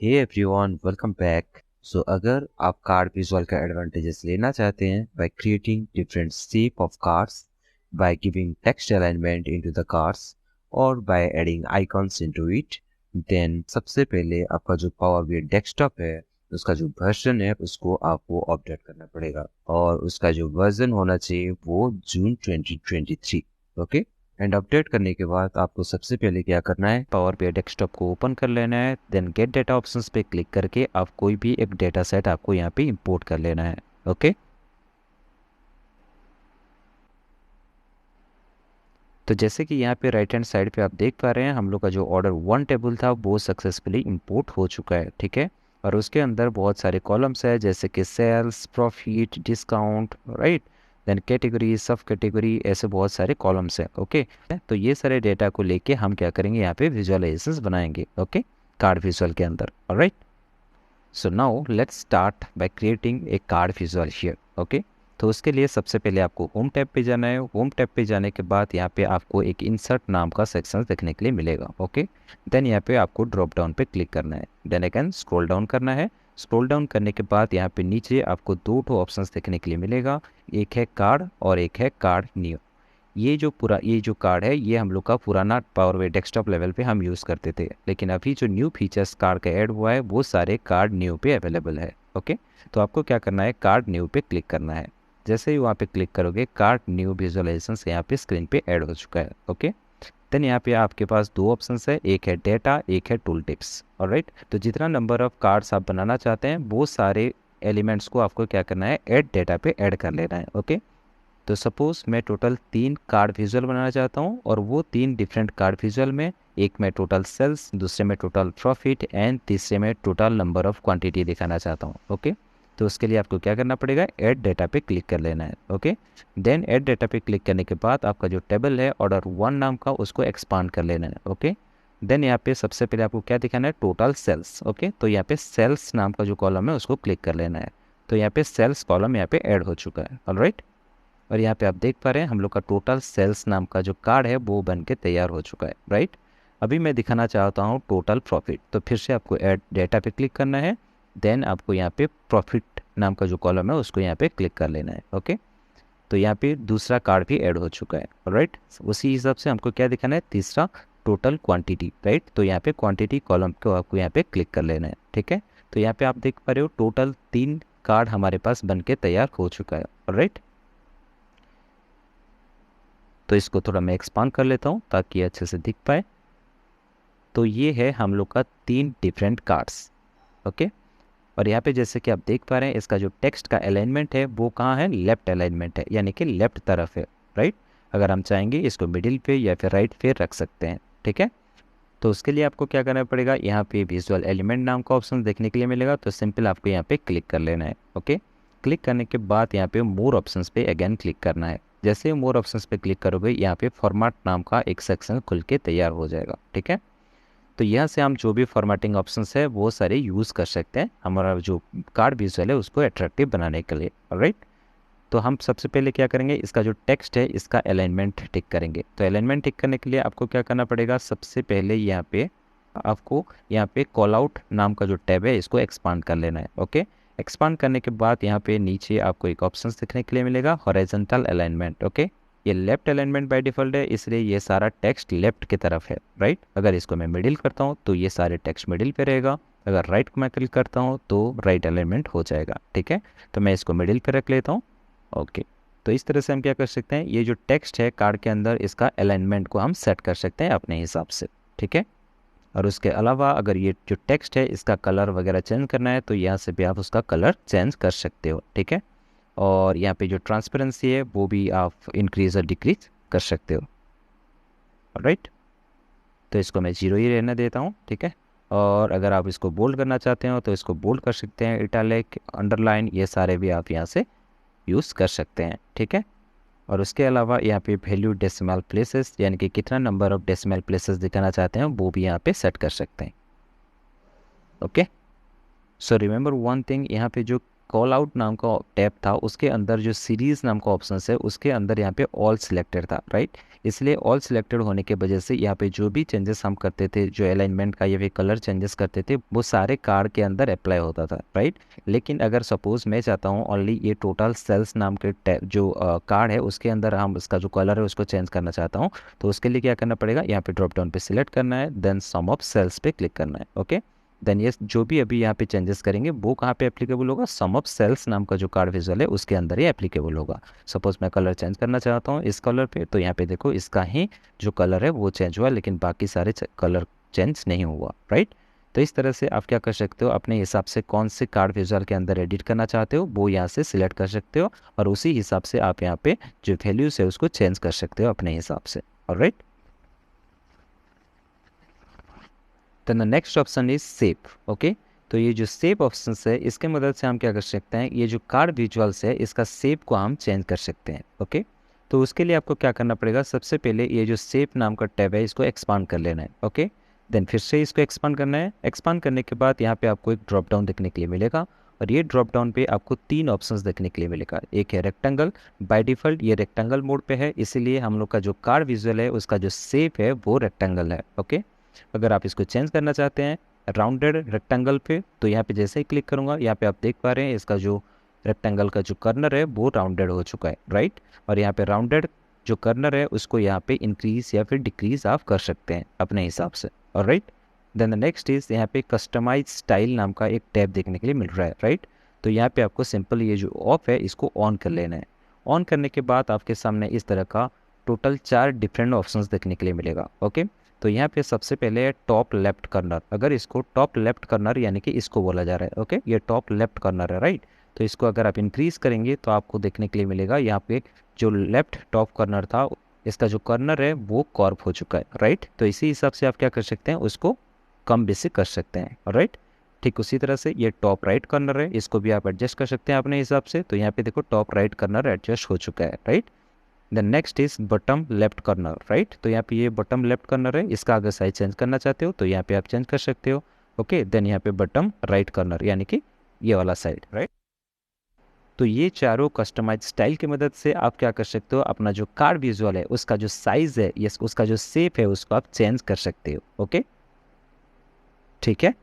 हे everyone, welcome back. So अगर आप card visual का एडवांटेजेस लेना चाहते हैं by creating different shape of cards, by giving text alignment into the cards और by adding icons into it, then सबसे पहले आपका जो पावर बीआई डेस्कटॉप है उसका जो वर्जन है उसको आपको अपडेट करना पड़ेगा और उसका जो वर्जन होना चाहिए वो जून 2023। ओके। एंड अपडेट करने के बाद आपको सबसे पहले क्या करना है, पावर बीआई डेस्कटॉप को ओपन कर लेना है। देन गेट डेटा ऑप्शंस पे क्लिक करके आप कोई भी एक डेटा सेट आपको यहाँ पे इंपोर्ट कर लेना है। ओके। तो जैसे कि यहाँ पे राइट हैंड साइड पे आप देख पा रहे हैं, हम लोग का जो ऑर्डर वन टेबल था वो सक्सेसफुली इंपोर्ट हो चुका है। ठीक है। और उसके अंदर बहुत सारे कॉलम्स है जैसे कि sales, profit, discount, right. Then category, sub category, ऐसे बहुत सारे कॉलम्स है। ओके। तो ये सारे डेटा को लेके हम क्या करेंगे, यहाँ पे विजुअलाइजेशंस बनाएंगे। ओके। कार्ड विजुअल के अंदर। Alright. So now let's start by creating a card visual here. Okay. तो उसके लिए सबसे पहले आपको होम टैब पे जाना है। होम टैब पे जाने के बाद यहाँ पे आपको एक इंसर्ट नाम का सेक्शन देखने के लिए मिलेगा। ओके। देन यहाँ पे आपको ड्रॉप डाउन पे क्लिक करना है। देन अगेन स्क्रॉल डाउन करना है। स्क्रॉल डाउन करने के बाद यहाँ पे नीचे आपको दो ऑप्शंस देखने के लिए मिलेगा। एक है कार्ड और एक है कार्ड न्यू। ये जो कार्ड है ये हम लोग का पुराना पावर बाई डेस्कटॉप लेवल पे हम यूज़ करते थे, लेकिन अभी जो न्यू फीचर्स कार्ड का ऐड हुआ है वो सारे कार्ड न्यू पे अवेलेबल है। ओके। तो आपको क्या करना है, कार्ड न्यू पे क्लिक करना है। जैसे ही वहाँ पे क्लिक करोगे कार्ड न्यू विजुअलाइजेशन यहाँ पे स्क्रीन पे ऐड हो चुका है। ओके। देन यहाँ पे आपके पास दो ऑप्शंस है, एक है डेटा, एक है टूल टिप्स। ऑलराइट। तो जितना नंबर ऑफ कार्ड्स आप बनाना चाहते हैं वो सारे एलिमेंट्स को आपको क्या करना है, ऐड डेटा पे ऐड कर लेना है। ओके। तो सपोज़ मैं टोटल 3 कार्ड विजुअल बनाना चाहता हूँ और वो 3 डिफरेंट कार्ड विजुअल में, एक में टोटल सेल्स, दूसरे में टोटल प्रॉफिट एंड तीसरे में टोटल नंबर ऑफ क्वांटिटी दिखाना चाहता हूँ। ओके। तो उसके लिए आपको क्या करना पड़ेगा, ऐड डेटा पे क्लिक कर लेना है। ओके। देन ऐड डेटा पे क्लिक करने के बाद आपका जो टेबल है ऑर्डर वन नाम का उसको एक्सपांड कर लेना है। ओके। देन यहाँ पे सबसे पहले आपको क्या दिखाना है, टोटल सेल्स। ओके। तो यहाँ पे सेल्स नाम का जो कॉलम है उसको क्लिक कर लेना है। तो यहाँ पे सेल्स कॉलम यहाँ पे ऐड हो चुका है। ऑलराइट। और यहाँ पे आप देख पा रहे हैं हम लोग का टोटल सेल्स नाम का जो कार्ड है वो बन के तैयार हो चुका है। राइट। अभी मैं दिखाना चाहता हूँ टोटल प्रॉफिट, तो फिर से आपको ऐड डेटा पे क्लिक करना है। देन आपको यहाँ पे प्रॉफिट नाम का जो कॉलम है उसको यहाँ पे क्लिक कर लेना है। ओके। तो यहाँ पे दूसरा कार्ड भी ऐड हो चुका है। राइट। उसी हिसाब से हमको क्या दिखाना है, तीसरा टोटल क्वांटिटी। राइट। तो यहाँ पे क्वांटिटी कॉलम को आपको यहाँ पे क्लिक कर लेना है। ठीक है। तो यहाँ पे आप देख पा रहे हो टोटल 3 कार्ड हमारे पास बन के तैयार हो चुका है। राइट। तो इसको थोड़ा मैं एक्सपांड कर लेता हूँ ताकि अच्छे से दिख पाए। तो ये है हम लोग का 3 डिफरेंट कार्ड्स। ओके। और यहाँ पे जैसे कि आप देख पा रहे हैं इसका जो टेक्स्ट का अलाइनमेंट है वो कहाँ है, लेफ्ट अलाइनमेंट है, यानी कि लेफ्ट तरफ है। राइट। अगर हम चाहेंगे इसको मिडिल पे या फिर राइट पे रख सकते हैं। ठीक है। तो उसके लिए आपको क्या करना पड़ेगा, यहाँ पे विजुअल एलिमेंट नाम का ऑप्शन देखने के लिए मिलेगा, तो सिंपल आपको यहाँ पे क्लिक कर लेना है। ओके। क्लिक करने के बाद यहाँ पे मोर ऑप्शंस पे अगेन क्लिक करना है। जैसे मोर ऑप्शंस पे क्लिक करोगे यहाँ पे फॉर्मेट नाम का एक सेक्शन खुल के तैयार हो जाएगा। ठीक है। तो यहाँ से हम जो भी फॉर्मेटिंग ऑप्शंस है वो सारे यूज़ कर सकते हैं हमारा जो कार्ड विजुअल है उसको अट्रैक्टिव बनाने के लिए। राइट। तो हम सबसे पहले क्या करेंगे, इसका जो टेक्स्ट है इसका अलाइनमेंट टिक करेंगे। तो अलाइनमेंट टिक करने के लिए आपको क्या करना पड़ेगा, सबसे पहले यहाँ पे आपको यहाँ पे कॉल आउट नाम का जो टैब है इसको एक्सपांड कर लेना है। ओके। एक्सपांड करने के बाद यहाँ पे नीचे आपको एक ऑप्शन देखने के लिए मिलेगा, हॉरिजॉन्टल अलाइनमेंट। ओके। ये लेफ्ट अलाइनमेंट बाय डिफॉल्ट है इसलिए ये सारा टेक्स्ट लेफ्ट की तरफ है। राइट। अगर इसको मैं मिडिल करता हूँ तो ये सारे टेक्स्ट मिडिल पे रहेगा, अगर राइट को मैं क्लिक करता हूँ तो राइट अलाइनमेंट हो जाएगा। ठीक है। तो मैं इसको मिडिल पे रख लेता हूँ। ओके। तो इस तरह से हम क्या कर सकते हैं, ये जो टेक्स्ट है कार्ड के अंदर इसका अलाइनमेंट को हम सेट कर सकते हैं अपने हिसाब से। ठीक है। और उसके अलावा अगर ये जो टेक्स्ट है इसका कलर वगैरह चेंज करना है तो यहाँ से भी आप उसका कलर चेंज कर सकते हो। ठीक है। और यहाँ पे जो ट्रांसपेरेंसी है वो भी आप इंक्रीज और डिक्रीज कर सकते हो। राइट। तो इसको मैं 0 ही रहने देता हूँ। ठीक है। और अगर आप इसको बोल्ड करना चाहते हो तो इसको बोल्ड कर सकते हैं, इटैलिक, अंडरलाइन, ये सारे भी आप यहाँ से यूज़ कर सकते हैं। ठीक है। और उसके अलावा यहाँ पे वैल्यू डेसिमल प्लेसेस, यानी कि कितना नंबर ऑफ डेसिमल प्लेसेस दिखाना चाहते हैं वो भी यहाँ पे सेट कर सकते हैं। Okay. So remember one thing, यहाँ पे जो कॉल आउट नाम का टैब था उसके अंदर जो सीरीज नाम का ऑप्शन है उसके अंदर यहाँ पे ऑल सिलेक्टेड था, राइट। इसलिए ऑल सिलेक्टेड होने की वजह से यहाँ पे जो भी चेंजेस हम करते थे, जो अलाइनमेंट का या फिर कलर चेंजेस करते थे, वो सारे कार्ड के अंदर अप्लाई होता था, राइट। लेकिन अगर सपोज मैं चाहता हूँ ओनली ये टोटल सेल्स नाम के जो कार्ड है उसके अंदर हम इसका जो कलर है उसको चेंज करना चाहता हूँ, तो उसके लिए क्या करना पड़ेगा, यहाँ पे ड्रॉप डाउन पे सिलेक्ट करना है, देन सम ऑफ सेल्स पे क्लिक करना है, ओके। देन ये जो भी अभी यहाँ पे चेंजेस करेंगे वो कहाँ पे एप्लीकेबल होगा, सम ऑफ सेल्स नाम का जो कार्ड विजुअल है उसके अंदर ही एप्लीकेबल होगा। सपोज मैं कलर चेंज करना चाहता हूँ इस कलर पे, तो यहाँ पे देखो इसका ही जो कलर है वो चेंज हुआ, लेकिन बाकी सारे कलर चेंज नहीं हुआ, राइट। तो इस तरह से आप क्या कर सकते हो, अपने हिसाब से कौन से कार्ड विजुअल के अंदर एडिट करना चाहते हो वो यहाँ से सिलेक्ट कर सकते हो, और उसी हिसाब से आप यहाँ पे जो वैल्यूज है उसको चेंज कर सकते हो अपने हिसाब से, alright. Then the next option is save, okay. तो ये जो सेव ऑप्शन है इसके मदद से हम क्या कर सकते हैं, ये जो कार्ड विजुअल्स है इसका सेव को हम चेंज कर सकते हैं, ओके। तो उसके लिए आपको क्या करना पड़ेगा, सबसे पहले ये जो सेव नाम का टैब है इसको एक्सपांड कर लेना है, ओके। देन फिर से इसको एक्सपांड करना है, एक्सपांड करने के बाद यहाँ पे आपको एक ड्रॉप डाउन देखने के लिए मिलेगा, और ये ड्रॉप डाउन पे आपको 3 ऑप्शंस देखने के लिए मिलेगा। एक है रेक्टेंगल, बाय डिफ़ॉल्ट ये रेक्टेंगल मोड पे है, इसीलिए हम लोग का जो कार्ड विजुअल है उसका जो सेव है वो रेक्टेंगल है, ओके। अगर आप इसको चेंज करना चाहते हैं राउंडेड रेक्टेंगल पे, तो यहाँ पे जैसे ही क्लिक करूँगा यहाँ पे आप देख पा रहे हैं इसका जो रेक्टेंगल का जो कर्नर है वो राउंडेड हो चुका है, राइट। और यहाँ पे राउंडेड जो कर्नर है उसको यहाँ पे इंक्रीज या फिर डिक्रीज आप कर सकते हैं अपने हिसाब से, और right. Then the next is यहाँ पे कस्टमाइज स्टाइल नाम का एक टैब देखने के लिए मिल रहा है, राइट। तो यहाँ पे आपको सिंपल ये जो ऑफ है इसको ऑन कर लेना है। ऑन करने के बाद आपके सामने इस तरह का टोटल 4 डिफरेंट ऑप्शंस देखने के लिए मिलेगा, ओके। तो यहाँ पे सबसे पहले है टॉप लेफ्ट कर्नर, अगर इसको टॉप लेफ्ट कर्नर यानी कि इसको बोला जा रहा है, ओके, ये टॉप लेफ्ट कर्नर है, राइट। तो इसको अगर आप इंक्रीज करेंगे तो आपको देखने के लिए मिलेगा यहाँ पे जो लेफ्ट टॉप कर्नर था इसका जो कर्नर है वो कॉर्प हो चुका है, राइट। तो इसी हिसाब से आप क्या कर सकते हैं, उसको कम बेसी कर सकते हैं, राइट। ठीक उसी तरह से ये टॉप राइट कर्नर है, इसको भी आप एडजस्ट कर सकते हैं अपने हिसाब से। तो यहाँ पे देखो टॉप राइट कर्नर एडजस्ट हो चुका है, right. Then next is bottom left corner, right. तो यहाँ पे ये बटम लेफ्ट कर्नर है, इसका अगर साइज चेंज करना चाहते हो तो यहाँ पे आप चेंज कर सकते हो, ओके। देन यहाँ पे बटम राइट कर्नर यानी कि ये वाला साइड, राइट। तो ये चारों कस्टमाइज स्टाइल की मदद से आप क्या कर सकते हो, अपना जो कार्ड विजुअल है उसका जो साइज है यस उसका जो शेप है उसको आप चेंज कर सकते हो, ओके, ठीक है।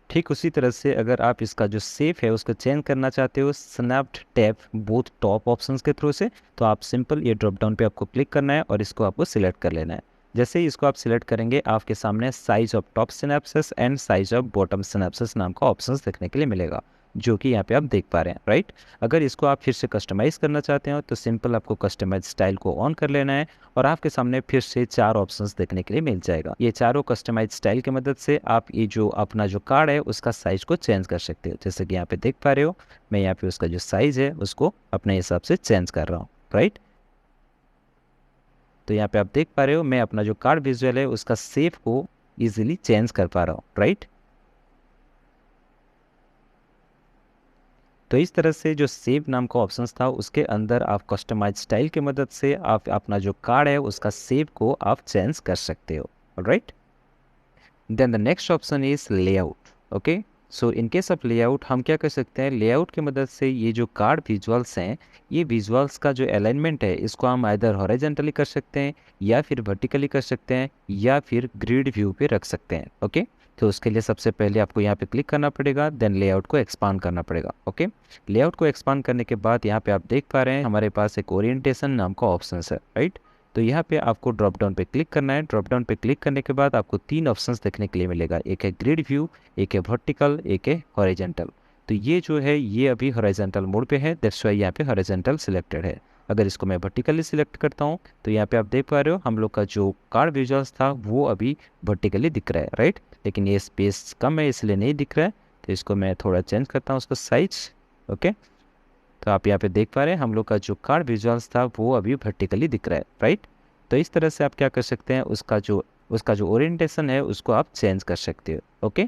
ठीक उसी तरह से अगर आप इसका जो सेफ है उसको चेंज करना चाहते हो snapped tab both top options के थ्रू से, तो आप सिंपल ये ड्रॉप डाउन पे आपको क्लिक करना है और इसको आपको सिलेक्ट कर लेना है। जैसे ही इसको आप सिलेक्ट करेंगे आपके सामने size of top synapses and size of bottom synapses नाम का ऑप्शंस देखने के लिए मिलेगा, जो कि यहाँ पे आप देख पा रहे हैं, राइट। अगर इसको आप फिर से कस्टमाइज़ करना चाहते हो तो सिंपल आपको कस्टमाइज स्टाइल को ऑन कर लेना है और आपके सामने फिर से 4 ऑप्शंस देखने के लिए मिल जाएगा। ये चारों कस्टमाइज स्टाइल की मदद से आप ये जो अपना जो कार्ड है उसका साइज को चेंज कर सकते हो। जैसे कि यहाँ पे देख पा रहे हो मैं यहाँ पे उसका जो साइज है उसको अपने हिसाब से चेंज कर रहा हूँ, राइट। तो यहाँ पे आप देख पा रहे हो मैं अपना जो कार्ड विजुअल है उसका शेप को ईजिली चेंज कर पा रहा हूँ, राइट। तो इस तरह से जो सेव नाम का ऑप्शंस था उसके अंदर आप कस्टमाइज स्टाइल की मदद से आप अपना जो कार्ड है उसका सेव को आप चेंज कर सकते हो, right. Then the next option is layout, okay. So in case of layout हम क्या कर सकते हैं, लेआउट की मदद से ये जो कार्ड विजुअल्स हैं ये विजुअल्स का जो अलाइनमेंट है इसको हम आइदर हॉरिजॉन्टली कर सकते हैं या फिर वर्टिकली कर सकते हैं या फिर ग्रिड व्यू पे रख सकते हैं, ओके। तो उसके लिए सबसे पहले आपको यहाँ पे क्लिक करना पड़ेगा, देन लेआउट को एक्सपांड करना पड़ेगा, ओके। लेआउट को एक्सपांड करने के बाद यहाँ पे आप देख पा रहे हैं हमारे पास एक ओरिएंटेशन नाम का ऑप्शन है, राइट। तो यहाँ पे आपको ड्रॉप डाउन पे क्लिक करना है। ड्रॉप डाउन पे क्लिक करने के बाद आपको 3 ऑप्शंस देखने के लिए मिलेगा, एक है ग्रिड व्यू, एक है वर्टिकल, एक है हॉरिजॉन्टल। तो ये जो है ये अभी हॉरिजॉन्टल मोड पे है, दैट्स व्हाई यहाँ पे हॉरिजॉन्टल सिलेक्टेड है। अगर इसको मैं वर्टिकली सिलेक्ट करता हूँ तो यहाँ पे आप देख पा रहे हो हम लोग का जो कार्ड विजुअल्स था वो अभी वर्टिकली दिख रहा है, राइट। लेकिन ये स्पेस कम है इसलिए नहीं दिख रहा है, तो इसको मैं थोड़ा चेंज करता हूँ उसका साइज, ओके। तो आप यहाँ पे देख पा रहे हैं हम लोग का जो कार्ड विजुअल्स था वो अभी वर्टिकली दिख रहा है, राइट। तो इस तरह से आप क्या कर सकते हैं, उसका जो ओरिएंटेशन है उसको आप चेंज कर सकते हो, ओके।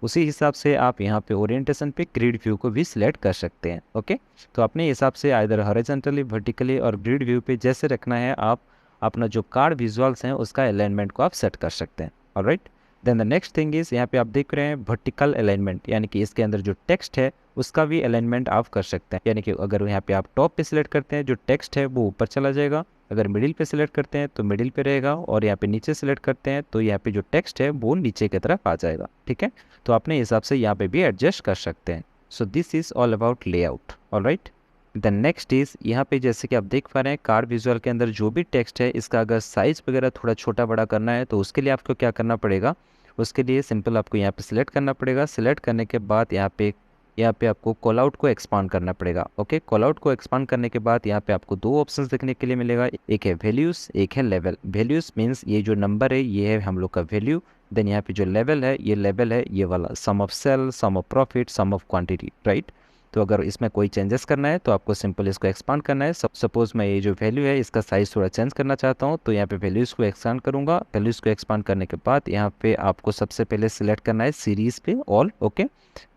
उसी हिसाब से आप यहाँ पे ओरिएंटेशन पे ग्रिड व्यू को भी सिलेक्ट कर सकते हैं, ओके। तो अपने हिसाब से आइदर हॉरिजॉन्टली, वर्टिकली और ग्रिड व्यू पे जैसे रखना है आप अपना जो कार्ड विजुअल्स हैं उसका अलाइनमेंट को आप सेट कर सकते हैं, alright. Then the next thing is यहाँ पे आप देख रहे हैं वर्टिकल अलाइनमेंट, यानी कि इसके अंदर जो टेक्स्ट है उसका भी अलाइनमेंट आप कर सकते हैं। यानी कि अगर यहाँ पे आप टॉप पे सिलेक्ट करते हैं जो टेक्स्ट है वो ऊपर चला जाएगा, अगर मिडिल पे सिलेक्ट करते हैं तो मिडिल पे रहेगा, और यहाँ पे नीचे सिलेक्ट करते हैं तो यहाँ पे जो टेक्स्ट है वो नीचे की तरफ आ जाएगा। ठीक है, तो अपने हिसाब से यहाँ पे भी एडजस्ट कर सकते हैं। So this is all about layout. Alright, the next is यहाँ पे जैसे कि आप देख पा रहे हैं कार्ड विजुअल के अंदर जो भी टेक्स्ट है इसका अगर साइज़ वगैरह थोड़ा छोटा बड़ा करना है तो उसके लिए आपको क्या करना पड़ेगा, उसके लिए सिंपल आपको यहाँ पे सिलेक्ट करना पड़ेगा। सिलेक्ट करने के बाद यहाँ पे आपको कॉल आउट को एक्सपांड करना पड़ेगा। ओके, कॉल आउट को एक्सपांड करने के बाद यहाँ पे आपको दो ऑप्शंस देखने के लिए मिलेगा, एक है वैल्यूज़, एक है लेवल। वैल्यूज़ मीन्स ये जो नंबर है ये है हम लोग का वैल्यू, देन यहाँ पे जो लेवल है ये लेवल है ये वाला, sum of sale, sum of profit, sum of quantity, right. तो अगर इसमें कोई चेंजेस करना है तो आपको सिंपल इसको एक्सपांड करना है। सपोज मैं ये जो वैल्यू है इसका साइज़ थोड़ा चेंज करना चाहता हूँ तो यहाँ पे वैल्यूज़ को एक्सपांड करूँगा। वैल्यूज़ को एक्सपांड करने के बाद यहाँ पे आपको सबसे पहले सिलेक्ट करना है सीरीज़ पे ऑल। ओके,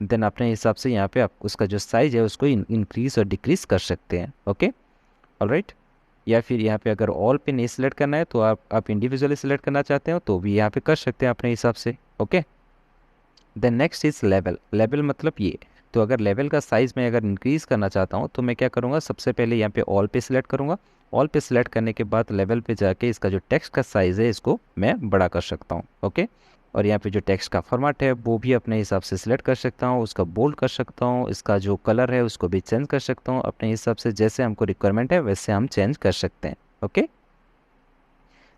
देन अपने हिसाब से यहाँ पे आप उसका जो साइज़ है उसको इंक्रीज़ और डिक्रीज़ कर सकते हैं। Okay, alright. या फिर यहाँ पे अगर ऑल पे नहीं सिलेक्ट करना है तो आप इंडिविजुअली सिलेक्ट करना चाहते हो तो भी यहाँ पे कर सकते हैं अपने हिसाब से। Okay, then next is level. Level मतलब ये, तो अगर लेवल का साइज़ मैं अगर इंक्रीज़ करना चाहता हूँ तो मैं क्या करूँगा, सबसे पहले यहाँ पे ऑल पे सिलेक्ट करूँगा। ऑल पे सिलेक्ट करने के बाद लेवल पे जाके इसका जो टेक्स्ट का साइज़ है इसको मैं बड़ा कर सकता हूँ। ओके, और यहाँ पे जो टेक्स्ट का फॉर्मेट है वो भी अपने हिसाब से सिलेक्ट कर सकता हूँ, उसका बोल्ड कर सकता हूँ, इसका जो कलर है उसको भी चेंज कर सकता हूँ अपने हिसाब से, जैसे हमको रिक्वायरमेंट है वैसे हम चेंज कर सकते हैं। ओके,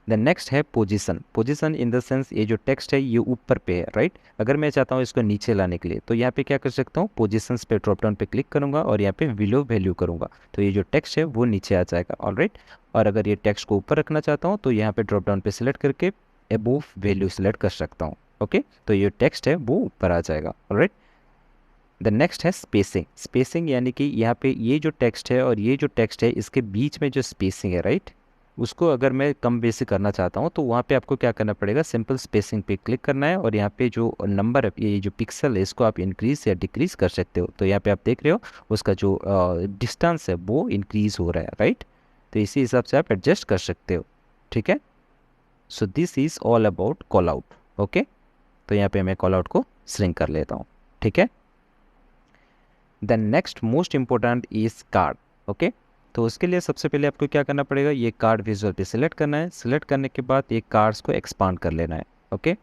देन नेक्स्ट है position. Position in the sense ये जो टेक्स्ट है ये ऊपर पे है, राइट। अगर मैं चाहता हूँ इसको नीचे लाने के लिए तो यहाँ पे क्या कर सकता हूँ, पोजीशंस पे ड्रॉप डाउन पे क्लिक करूँगा और यहाँ पे बिलो वैल्यू करूँगा तो ये जो टेक्स्ट है वो नीचे आ जाएगा। ऑलराइट, और अगर ये टेक्स्ट को ऊपर रखना चाहता हूँ तो यहाँ पे ड्रॉप डाउन पे सिलेक्ट करके अबोव वैल्यू सिलेक्ट कर सकता हूँ। ओके, तो ये टेक्स्ट है वो ऊपर आ जाएगा। ऑलराइट, द नेक्स्ट है स्पेसिंग। स्पेसिंग यानी कि यहाँ पे ये जो टेक्स्ट है और ये जो टेक्स्ट है इसके बीच में जो स्पेसिंग है, राइट, उसको अगर मैं कम बेसी करना चाहता हूँ तो वहाँ पे आपको क्या करना पड़ेगा, सिंपल स्पेसिंग पे क्लिक करना है और यहाँ पे जो नंबर है ये जो पिक्सल है इसको आप इंक्रीज या डिक्रीज कर सकते हो। तो यहाँ पे आप देख रहे हो उसका जो डिस्टेंस है वो इंक्रीज हो रहा है, राइट। तो इसी हिसाब से आप एडजस्ट कर सकते हो। ठीक है, सो this is all about call out. Okay, तो यहाँ पे मैं कॉल आउट को श्रिंक कर लेता हूँ। ठीक है, then next most important is card. Okay, तो उसके लिए सबसे पहले आपको क्या करना पड़ेगा, ये कार्ड विजुअल पे सिलेक्ट करना है। सिलेक्ट करने के बाद ये कार्ड्स को एक्सपांड कर लेना है। ओके,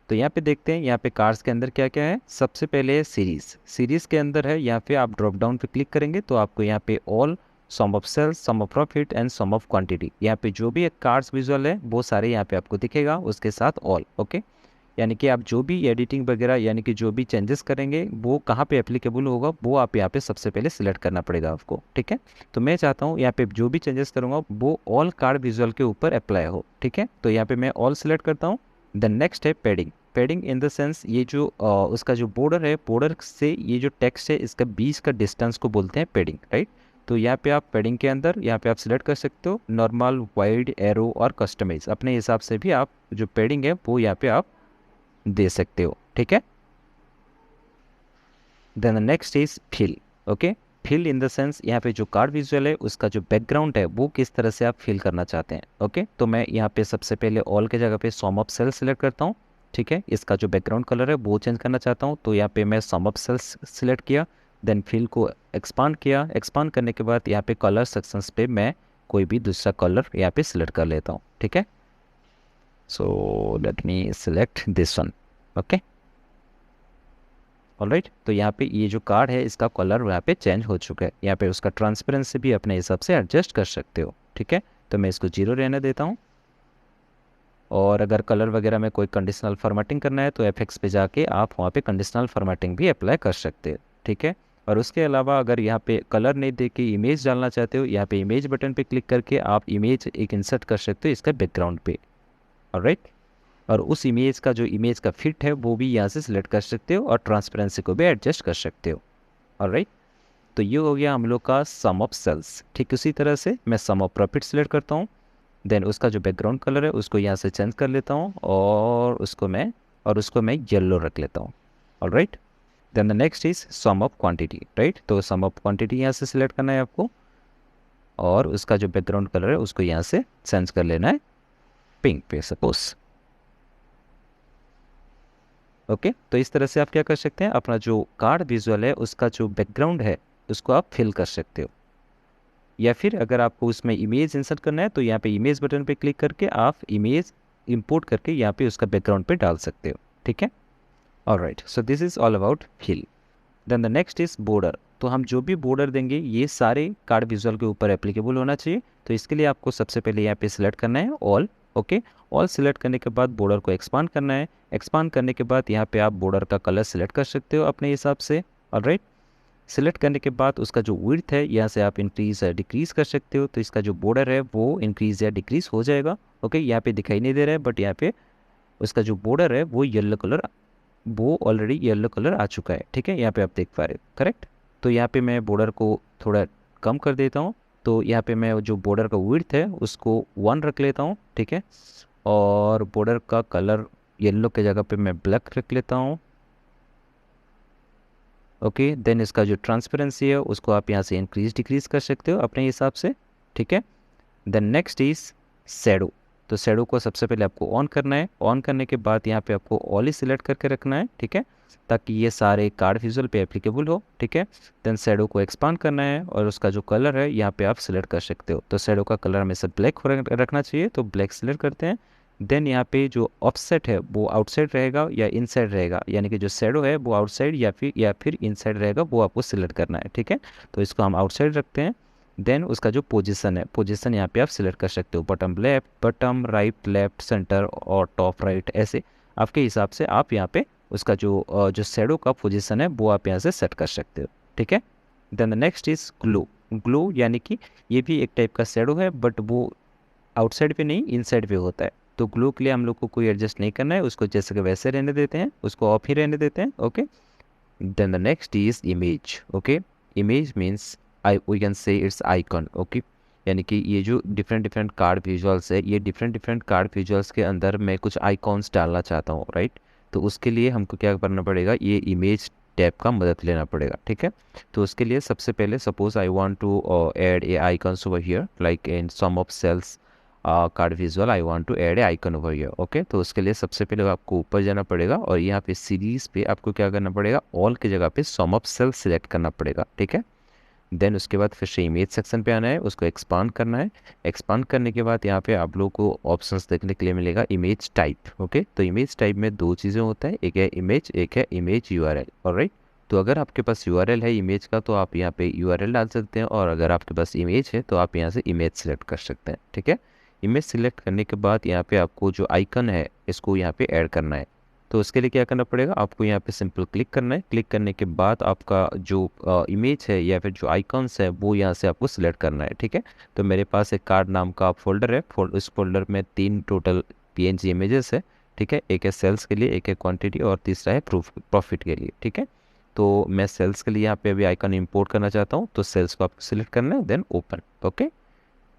तो यहाँ पे देखते हैं यहाँ पे कार्ड्स के अंदर क्या क्या है। सबसे पहले है सीरीज। सीरीज के अंदर है यहाँ पे आप ड्रॉप डाउन पे क्लिक करेंगे तो आपको यहाँ पे all, sum of sales, sum of profit and sum of quantity, यहाँ पे जो भी एक कार्ड्स विजुअल है वो सारे यहाँ पे आपको दिखेगा, उसके साथ ऑल। ओके, यानी कि आप जो भी एडिटिंग वगैरह यानी कि जो भी चेंजेस करेंगे वो कहाँ पे एप्लीकेबल होगा वो आप यहाँ पे सबसे पहले सिलेक्ट करना पड़ेगा आपको। ठीक है, तो मैं चाहता हूँ यहाँ पे जो भी चेंजेस करूँगा वो ऑल कार्ड विजुअल के ऊपर अप्लाई हो। ठीक है, तो यहाँ पे मैं ऑल सिलेक्ट करता हूँ। देन नेक्स्ट है पेडिंग। पेडिंग इन द सेंस ये जो उसका जो बॉर्डर है, बॉर्डर से ये जो टेक्स्ट है इसका बीच का डिस्टेंस को बोलते हैं पेडिंग, राइट। तो यहाँ पे आप पेडिंग के अंदर यहाँ पे आप सिलेक्ट कर सकते हो नॉर्मल, वाइड, एरो और कस्टमाइज, अपने हिसाब से भी आप जो पेडिंग है वो यहाँ पे आप दे सकते हो। ठीक है, then next is fill. Okay, fill in the sense यहाँ पे जो कार्ड विजुअल है उसका जो बैकग्राउंड है वो किस तरह से आप फिल करना चाहते हैं। ओके, तो मैं यहाँ पे सबसे पहले ऑल के जगह पे सम ऑफ सेल्स सिलेक्ट करता हूँ। ठीक है, इसका जो बैकग्राउंड कलर है वो चेंज करना चाहता हूँ तो यहाँ पे मैं सम ऑफ सेल्स सिलेक्ट किया। देन फिल को एक्सपांड किया। एक्सपांड करने के बाद यहाँ पे कलर सेक्शंस पे मैं कोई भी दूसरा कलर यहाँ पे सिलेक्ट कर लेता हूँ। ठीक है, so let me select this one. Okay, alright, तो यहाँ पे ये जो कार्ड है इसका कलर यहाँ पे चेंज हो चुका है। यहाँ पे उसका ट्रांसपेरेंसी भी अपने हिसाब से एडजस्ट कर सकते हो। ठीक है, तो मैं इसको 0 रहने देता हूँ। और अगर कलर वगैरह में कोई कंडीशनल फॉर्मेटिंग करना है तो एफएक्स पे जाके आप वहाँ पे कंडीशनल फॉर्मेटिंग भी अप्लाई कर सकते हो। ठीक है, और उसके अलावा अगर यहाँ पे कलर नहीं दे के इमेज डालना चाहते हो, यहाँ पे इमेज बटन पे क्लिक करके आप इमेज एक इंसर्ट कर सकते हो इसका बैकग्राउंड पे। ऑलराइट, और उस इमेज का जो इमेज का फिट है वो भी यहाँ से सिलेक्ट कर सकते हो और ट्रांसपेरेंसी को भी एडजस्ट कर सकते हो। ऑलराइट, तो ये हो गया हम लोग का सम ऑफ सेल्स। ठीक उसी तरह से मैं सम ऑफ प्रॉफिट सिलेक्ट करता हूँ। देन उसका जो बैकग्राउंड कलर है उसको यहाँ से चेंज कर लेता हूँ और उसको मैं येलो रख लेता हूँ। Alright, then the next is sum of quantity, right. तो सम ऑफ क्वांटिटी यहाँ से सिलेक्ट करना है आपको और उसका जो बैकग्राउंड कलर है उसको यहाँ से चेंज कर लेना है पिंक पे सपोज। ओके, तो इस तरह से आप क्या कर सकते हैं, अपना जो कार्ड विजुअल है उसका जो बैकग्राउंड है उसको आप फिल कर सकते हो। या फिर अगर आपको उसमें इमेज इंसर्ट करना है तो यहाँ पे इमेज बटन पे क्लिक करके आप इमेज इंपोर्ट करके यहाँ पे उसका बैकग्राउंड पे डाल सकते हो। ठीक है, alright, so this is all about fill. Then the next is border. तो हम जो भी बॉर्डर देंगे ये सारे कार्ड विजुअल के ऊपर एप्लीकेबल होना चाहिए। तो इसके लिए आपको सबसे पहले यहाँ पे सिलेक्ट करना है ऑल। ओके, ऑल सिलेक्ट करने के बाद बॉर्डर को एक्सपांड करना है। एक्सपांड करने के बाद यहाँ पे आप बॉर्डर का कलर सिलेक्ट कर सकते हो अपने हिसाब से। ऑलराइट, सिलेक्ट करने के बाद उसका जो विड्थ है यहाँ से आप इंक्रीज या डिक्रीज कर सकते हो। तो इसका जो बॉर्डर है वो इंक्रीज या डिक्रीज हो जाएगा। ओके, यहाँ पे दिखाई नहीं दे रहा है बट यहाँ पे उसका जो बॉर्डर है वो येलो कलर, वो ऑलरेडी येलो कलर आ चुका है। ठीक है, यहाँ पे आप देख पा रहे हो, करेक्ट। तो यहाँ पे मैं बॉर्डर को थोड़ा कम कर देता हूँ। तो यहाँ पे मैं जो बॉर्डर का विड्थ है उसको 1 रख लेता हूँ। ठीक है, और बॉर्डर का कलर येलो के जगह पे मैं ब्लैक रख लेता हूँ। ओके, देन इसका जो ट्रांसपेरेंसी है उसको आप यहाँ से इंक्रीज डिक्रीज कर सकते हो अपने हिसाब से। ठीक है, देन नेक्स्ट इज शैडो। तो शैडो को सबसे पहले आपको ऑन करना है। ऑन करने के बाद यहाँ पे आपको ऑल ही सिलेक्ट करके रखना है। ठीक है, ताकि ये सारे कार्ड विजुअल पे एप्लीकेबल हो। ठीक है, देन शैडो को एक्सपांड करना है और उसका जो कलर है यहाँ पे आप सिलेक्ट कर सकते हो। तो शैडो का कलर हमेशा ब्लैक रखना चाहिए, तो ब्लैक सिलेक्ट करते हैं। देन यहाँ पे जो ऑफसेट है वो आउटसाइड रहेगा या इनसाइड रहेगा, यानी कि जो शैडो है वो आउटसाइड या फिर इनसाइड रहेगा, वो आपको सिलेक्ट करना है। ठीक है, तो इसको हम आउटसाइड रखते हैं। देन उसका जो पोजीशन है, पोजीशन यहाँ पे आप सिलेक्ट कर सकते हो, bottom left, bottom right, left, centre और टॉप राइट, ऐसे आपके हिसाब से आप यहाँ पे उसका जो शैडो का पोजीशन है वो आप यहाँ से सेट कर सकते हो। ठीक है, then the next is glow. Glow यानी कि ये भी एक टाइप का शैडो है बट वो आउटसाइड पे नहीं इनसाइड पे होता है। तो ग्लो के लिए हम लोग को कोई एडजस्ट नहीं करना है, उसको जैसे कि वैसे रहने देते हैं, उसको ऑफ ही रहने देते हैं। Okay, then the next is image. Okay, image means I we can say it's icon. Okay, यानी कि ये जो डिफरेंट डिफरेंट कार्ड विजुअल्स है, ये डिफरेंट डिफरेंट कार्ड विजुअल्स के अंदर मैं कुछ आइकॉन्स डालना चाहता हूँ, राइट। तो उसके लिए हमको क्या करना पड़ेगा, ये इमेज टैब का मदद लेना पड़ेगा। ठीक है, तो उसके लिए सबसे पहले suppose I want to add a icons over here like in sum of sales card visual, I want to add a icon over here. Okay, तो उसके लिए सबसे पहले आपको ऊपर जाना पड़ेगा और यहाँ पे सीरीज पे आपको क्या करना पड़ेगा, ऑल की जगह पे सम ऑफ सेल्स सिलेक्ट करना पड़ेगा। ठीक है, देन उसके बाद फिर से इमेज सेक्शन पे आना है, उसको एक्सपांड करना है। एक्सपांड करने के बाद यहाँ पे आप लोगों को ऑप्शंस देखने के लिए मिलेगा इमेज टाइप। ओके, तो इमेज टाइप में दो चीज़ें होता है, एक है इमेज, एक है इमेज यूआरएल। ऑलराइट, तो अगर आपके पास यूआरएल है इमेज का तो आप यहाँ पे यूआरएल डाल सकते हैं, और अगर आपके पास इमेज है तो आप यहाँ से इमेज सेलेक्ट कर सकते हैं। ठीक है, इमेज सिलेक्ट करने के बाद यहाँ पे आपको जो आइकन है इसको यहाँ पे ऐड करना है। तो उसके लिए क्या करना पड़ेगा, आपको यहाँ पे सिंपल क्लिक करना है। क्लिक करने के बाद आपका जो इमेज है या फिर जो आइकॉन्स है वो यहाँ से आपको सिलेक्ट करना है। ठीक है, तो मेरे पास एक कार्ड नाम का फोल्डर है, इस फोल्डर में 3 टोटल पीएनजी इमेजेस है। ठीक है, एक है सेल्स के लिए, एक है क्वांटिटी और तीसरा है प्रॉफिट के लिए। ठीक है, तो मैं सेल्स के लिए यहाँ पे अभी आइकन इंपोर्ट करना चाहता हूँ, तो सेल्स को आपको सिलेक्ट करना है, देन ओपन। ओके,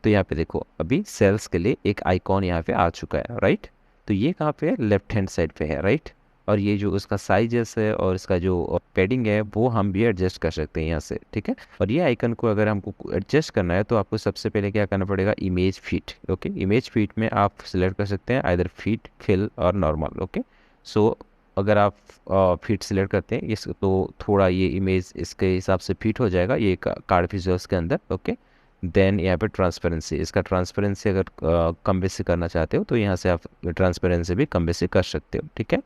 तो यहाँ पे देखो अभी सेल्स के लिए एक आइकॉन यहाँ पे आ चुका है, राइट। तो ये कहाँ पे है, लेफ्ट हैंड साइड पे है, राइट। और ये जो उसका साइजेस है और इसका जो पैडिंग है वो हम भी एडजस्ट कर सकते हैं यहाँ से। ठीक है, और ये आइकन को अगर हमको एडजस्ट करना है तो आपको सबसे पहले क्या करना पड़ेगा, image fit. Okay, image fit में आप सिलेक्ट कर सकते हैं आइदर फिट, फिल और नॉर्मल। ओके, सो अगर आप फिट सिलेक्ट करते हैं इस तो थोड़ा ये इमेज इसके हिसाब से फिट हो जाएगा ये कार्ड विजुअल्स के अंदर। ओके, देन यहाँ पे ट्रांसपेरेंसी, इसका ट्रांसपेरेंसी अगर कम बेसी करना चाहते हो तो यहाँ से आप ट्रांसपेरेंसी भी कम बेसी कर सकते हो। ठीक है,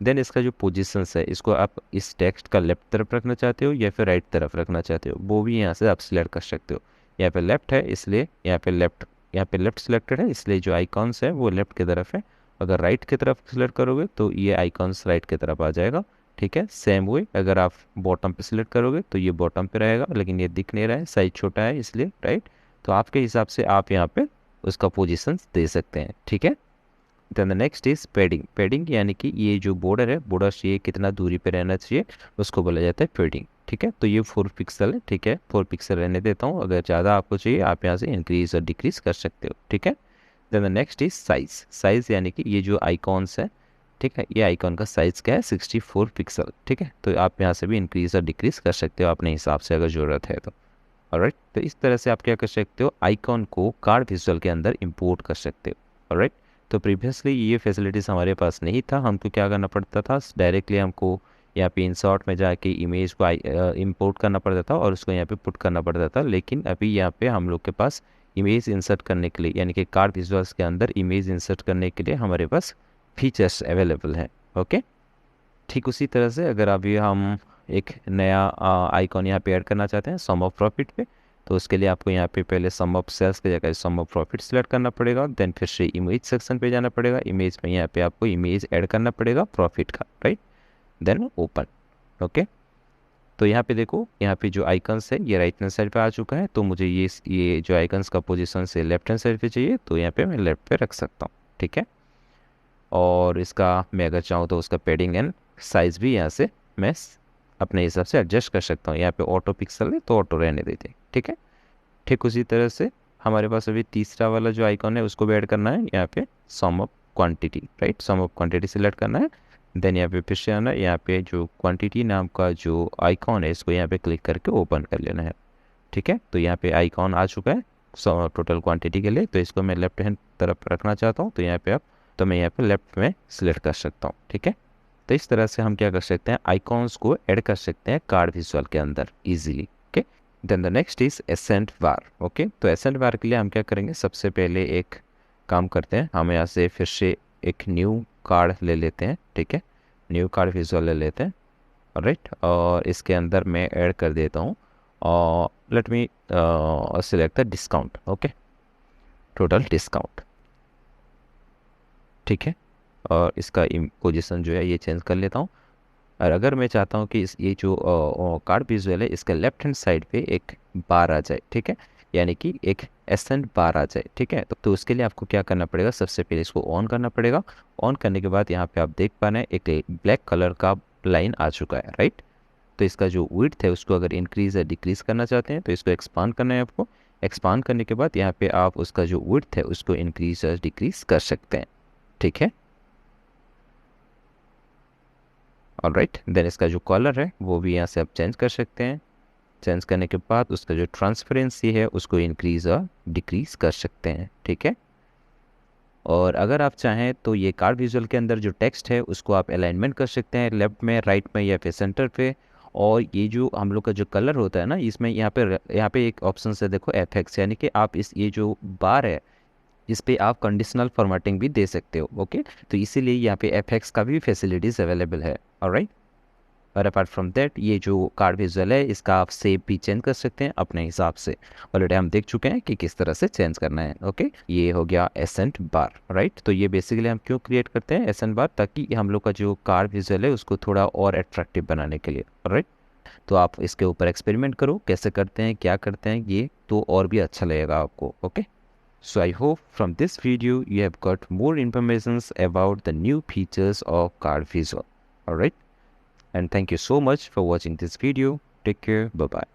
देन इसका जो पोजीशंस है इसको आप इस टेक्स्ट का लेफ्ट तरफ रखना चाहते हो या फिर राइट तरफ रखना चाहते हो, वो भी यहाँ से आप सिलेक्ट कर सकते हो। यहाँ पे लेफ्ट है इसलिए यहाँ पे लेफ्ट सिलेक्टेड है इसलिए जो आइकॉन्स है वो लेफ्ट की तरफ है। अगर राइट की तरफ सिलेक्ट करोगे तो ये आइकॉन्स राइट की तरफ आ जाएगा। ठीक है, सेम वे अगर आप बॉटम पे सिलेक्ट करोगे तो ये बॉटम पे रहेगा, लेकिन ये दिख नहीं रहा है, साइज छोटा है इसलिए, राइट। तो आपके हिसाब से आप यहाँ पे उसका पोजीशन दे सकते हैं। ठीक है, then the next is padding. Padding यानी कि ये जो बॉर्डर है, बॉर्डर से ये कितना दूरी पे रहना चाहिए उसको बोला जाता है पैडिंग। ठीक है, तो ये 4 पिक्सल है। ठीक है, 4 पिक्सल रहने देता हूँ, अगर ज़्यादा आपको चाहिए आप यहाँ से इंक्रीज और डिक्रीज कर सकते हो। ठीक है, then the next is size. Size यानी कि ये जो आइकॉन्स है, ठीक है, ये आइकॉन का साइज़ क्या है, 64 पिक्सल। ठीक है, तो आप यहाँ से भी इंक्रीज और डिक्रीज कर सकते हो अपने हिसाब से अगर ज़रूरत है तो। ऑलराइट, तो इस तरह से आप क्या कर सकते हो, आइकॉन को कार्ड विजुअल के अंदर इंपोर्ट कर सकते हो। ऑलराइट, तो प्रीवियसली ये फैसिलिटीज़ हमारे पास नहीं था, हमको क्या करना पड़ता था, डायरेक्टली हमको यहाँ पे इंसर्ट में जाके इमेज को इंपोर्ट करना पड़ता था और उसको यहाँ पे पुट करना पड़ता था। लेकिन अभी यहाँ पे हम लोग के पास इमेज इंसर्ट करने के लिए, यानी कि कार्ड विजुअल्स के अंदर इमेज इंसर्ट करने के लिए हमारे पास फीचर्स अवेलेबल हैं। ओके, ठीक उसी तरह से अगर अभी हम एक नया आइकॉन यहाँ पे ऐड करना चाहते हैं सम ऑफ प्रॉफिट पे, तो उसके लिए आपको यहाँ पे पहले सम ऑफ सेल्स की जगह सम ऑफ प्रॉफिट सेलेक्ट करना पड़ेगा। देन फिर से इमेज सेक्शन पे जाना पड़ेगा, इमेज में यहाँ पे आपको इमेज ऐड करना पड़ेगा प्रॉफिट का, राइट। Then open. ओके, तो यहाँ पे देखो, यहाँ पे जो आइकन्स है ये राइट हैंड साइड पे आ चुका है। तो मुझे ये जो आइकन्स का पोजीशन से लेफ्ट हैंड साइड पे चाहिए, तो यहाँ पे मैं लेफ्ट पे रख सकता हूँ, ठीक है। और इसका मैं अगर चाहूँ तो उसका पेडिंग एंड साइज़ भी यहाँ से मैं अपने हिसाब से एडजस्ट कर सकता हूँ। यहाँ पे ऑटो पिक्सल है तो ऑटो रहने देते हैं, ठीक है। ठीक उसी तरह से हमारे पास अभी तीसरा वाला जो आइकॉन है उसको भी ऐड करना है, यहाँ पे some of quantity, right. Some of quantity select करना है। देन यहाँ पे फिर से आना है, यहाँ पे जो क्वांटिटी नाम का जो आइकॉन है इसको यहाँ पे क्लिक करके ओपन कर लेना है, ठीक है। तो यहाँ पे आइकॉन आ चुका है टोटल क्वांटिटी के लिए। तो इसको मैं लेफ्ट हैंड तरफ रखना चाहता हूँ, तो यहाँ पे तो मैं यहाँ पे लेफ्ट में सिलेक्ट कर सकता हूँ, ठीक है। तो इस तरह से हम क्या कर सकते हैं, आइकॉन्स को ऐड कर सकते हैं कार्ड विजुअल के अंदर easily. Okay, then the next is accent bar. Okay, तो एसेंट बार के लिए हम क्या करेंगे, सबसे पहले एक काम करते हैं, हम यहाँ से फिर से एक न्यू कार्ड ले लेते हैं, ठीक है। न्यू कार्ड विजुअल ले लेते हैं, राइट। और इसके अंदर मैं ऐड कर देता हूँ और let me select the discount. Okay, total discount, ठीक है। और इसका पोजीशन जो है ये चेंज कर लेता हूँ। और अगर मैं चाहता हूँ कि ये जो कार्ड विजुअल है इसके लेफ्ट हैंड साइड पे एक बार आ जाए, ठीक है, यानी कि एक एसेंट बार आ जाए, ठीक है। तो उसके लिए आपको क्या करना पड़ेगा, सबसे पहले इसको ऑन करना पड़ेगा। ऑन करने के बाद यहाँ पे आप देख पा रहे हैं एक ब्लैक कलर का लाइन आ चुका है, राइट। तो इसका जो विड्थ है उसको अगर इंक्रीज या डिक्रीज करना चाहते हैं तो इसको एक्सपांड करना है आपको। एक्सपांड करने के बाद यहाँ पे आप उसका जो विड्थ है उसको इंक्रीज या डिक्रीज कर सकते हैं, ठीक है। ऑलराइट, देन इसका जो कलर है वो भी यहाँ से आप चेंज कर सकते हैं। चेंज करने के बाद उसका जो ट्रांसपेरेंसी है उसको इंक्रीज और डिक्रीज कर सकते हैं, ठीक है। और अगर आप चाहें तो ये कार्ड विजुअल के अंदर जो टेक्स्ट है उसको आप अलाइनमेंट कर सकते हैं, लेफ्ट में, राइट में या फिर सेंटर पे। और ये जो हम लोग का जो कलर होता है ना, इसमें यहाँ पे एक ऑप्शन है देखो, एफएक्स, यानी कि आप ये जो बार है इस पे आप कंडीशनल फॉर्मेटिंग भी दे सकते हो। ओके, तो इसीलिए यहाँ पे एफएक्स का भी फैसिलिटीज़ अवेलेबल है, ऑलराइट। और अपार्ट फ्रॉम दैट ये जो कार्ड विजुअल है इसका आप शेप भी चेंज कर सकते हैं अपने हिसाब से। ऑलरेडी हम देख चुके हैं कि किस तरह से चेंज करना है। ओके, ये हो गया एसेंट बार, राइट। तो ये बेसिकली हम क्यों क्रिएट करते हैं एसेंट बार, ताकि हम लोग का जो कार्ड विजुअल है उसको थोड़ा और अट्रैक्टिव बनाने के लिए, राइट। तो आप इसके ऊपर एक्सपेरिमेंट करो, कैसे करते हैं, क्या करते हैं ये, तो और भी अच्छा लगेगा आपको। Okay, so I hope from this video you have got more informations about the new features of card visual. Alright, and thank you so much for watching this video. Take care, bye bye.